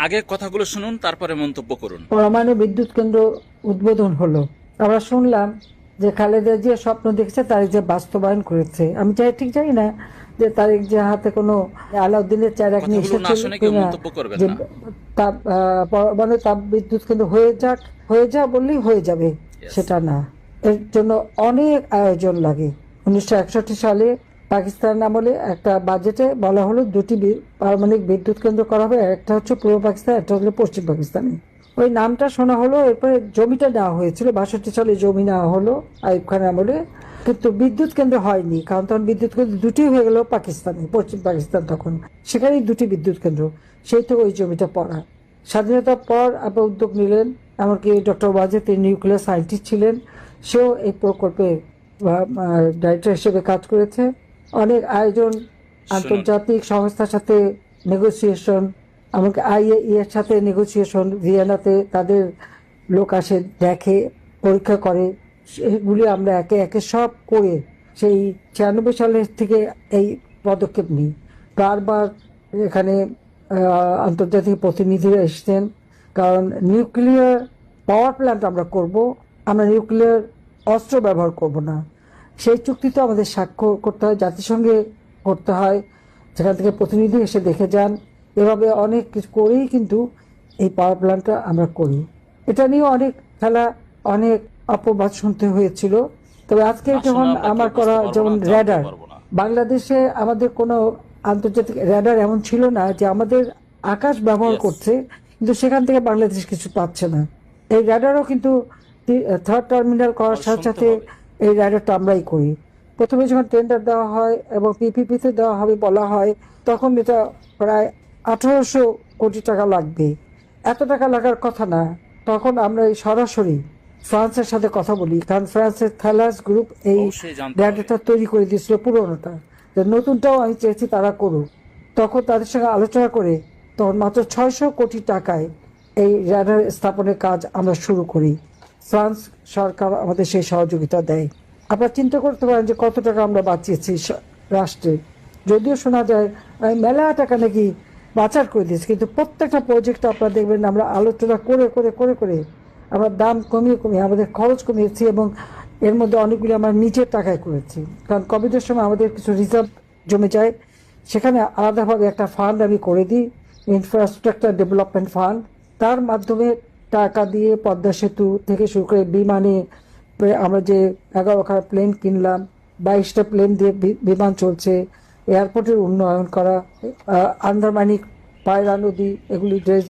আগে কথাগুলো শুনুন, তারপরে মন্তব্য করুন। পরমাণু বিদ্যুৎ কেন্দ্র উদ্বোধন হলো। আমরা শুনলাম যে খালেদা জিয়া স্বপ্ন দেখছে, তারেক যে বাস্তবায়ন করেছে। আমি ঠিক জানি না যে তারেক যে হাতে কোনো আলাউদ্দিনের চেরাগ নিয়ে কথাগুলো না এসেছিল শুনে কেউ কিনা, মন্তব্য করবেন যে না। তাপ পরমাণু তাপ বিদ্যুৎ কেন্দ্র হয়ে যা বললেই হয়ে যাবে, Yes. সেটা না। এর জন্য অনেক আয়োজন লাগে। 1961 সালে পাকিস্তান আমলে একটা বাজেটে বলা হলো দুটি পারমাণবিক বিদ্যুৎ কেন্দ্র করা হবে, একটা হচ্ছে পূর্ব পাকিস্তান, একটা হলো পশ্চিম পাকিস্তানে। ওই নামটা শোনা হলো, এরপরে জমিটা নেওয়া হয়েছিল, 62 সালে জমি নেওয়া হলো আইয়ুব খান আমলে। কিন্তু বিদ্যুৎ কেন্দ্র হয়নি, কারণ তখন বিদ্যুৎ কেন্দ্র দুটি হয়ে গেল পাকিস্তানে, পশ্চিম পাকিস্তান তখন, সেখানেই দুটি বিদ্যুৎ কেন্দ্র। সেই তো ওই জমিটা পড়া। স্বাধীনতার পর আবার উদ্যোগ নিলেন, এমনকি ডক্টর ওয়াজেদ, তিনি নিউক্লিয়ার সায়েন্টিস্ট ছিলেন, সেও এই প্রকল্পে ডাইরেক্টর হিসেবে কাজ করেছে। অনেক আয়োজন, আন্তর্জাতিক সংস্থার সাথে নেগোসিয়েশন, এমনকি আইএই এর সাথে নেগোসিয়েশন, ভিয়েনাতে তাদের লোক আসে, দেখে, পরীক্ষা করে। সেগুলি আমরা একে একে সব করে সেই 96 সালের থেকে এই পদক্ষেপ নিই। বারবার এখানে আন্তর্জাতিক প্রতিনিধিরা এসেছেন, কারণ নিউক্লিয়ার পাওয়ার প্ল্যান্ট আমরা করব, আমরা নিউক্লিয়ার অস্ত্র ব্যবহার করব না। সেই চুক্তি তো আমাদের স্বাক্ষর করতে হয়, জাতিসংঘে করতে হয়, সেখান থেকে প্রতিনিধি এসে দেখে যান। এভাবে অনেক কিছু করেই কিন্তু এই পাওয়ার প্ল্যান্টটা আমরা করি। এটা নিয়ে অনেক খেলা, অনেক অপবাদ শুনতে হয়েছিল। তবে আজকে যখন আমার করা, যেমন র্যাডার, বাংলাদেশে আমাদের কোনো আন্তর্জাতিক র্যাডার এমন ছিল না যে আমাদের আকাশ ব্যবহার করছে, কিন্তু সেখান থেকে বাংলাদেশ কিছু পাচ্ছে না। এই র্যাডারও কিন্তু থার্ড টার্মিনাল করার সাথে সাথে এই র্যাডারটা আমরাই করি। প্রথমে যখন টেন্ডার দেওয়া হয় এবং পিপিপিতে দেওয়া হবে বলা হয়, তখন এটা প্রায় 1800 কোটি টাকা লাগবে। এত টাকা লাগার কথা না। তখন আমরা সরাসরি ফ্রান্সের সাথে কথা বলি, কারণ ফ্রান্সের থ্যালাস গ্রুপ এই র্যাডারটা তৈরি করে দিয়েছিল, পুরোনোটা। নতুনটাও আমি চেয়েছি তারা করুক। তখন তাদের সঙ্গে আলোচনা করে তখন মাত্র 600 কোটি টাকায় এই র্যাডার স্থাপনের কাজ আমরা শুরু করি। ফ্রান্স সরকার আমাদের সেই সহযোগিতা দেয়। আপনারা চিন্তা করতে পারেন যে কত টাকা আমরা বাঁচিয়েছি রাষ্ট্রে। যদিও শোনা যায় মেলা টাকা নাকি বাঁচার করে দিয়েছে, কিন্তু প্রত্যেকটা প্রজেক্ট আপনারা দেখবেন আমরা আলোচনা করে করে করে করে আমরা দাম কমিয়ে কমিয়ে আমাদের খরচ কমিয়েছি, এবং এর মধ্যে অনেকগুলি আমরা নিজের টাকায় করেছি। কারণ কোভিডের সময় আমাদের কিছু রিজার্ভ জমে যায়, সেখানে আলাদাভাবে একটা ফান্ড আমি করে দিই, ইনফ্রাস্ট্রাকচার ডেভেলপমেন্ট ফান্ড। তার মাধ্যমে টাকা দিয়ে পদ্মা সেতু থেকে শুরু করে বিমানে আমরা যে 11খানা প্লেন কিনলাম, 22টা প্লেন দিয়ে বিমান চলছে, এয়ারপোর্টের উন্নয়ন করা, আন্দারমানিক পায়রা নদী, এগুলি ড্রেস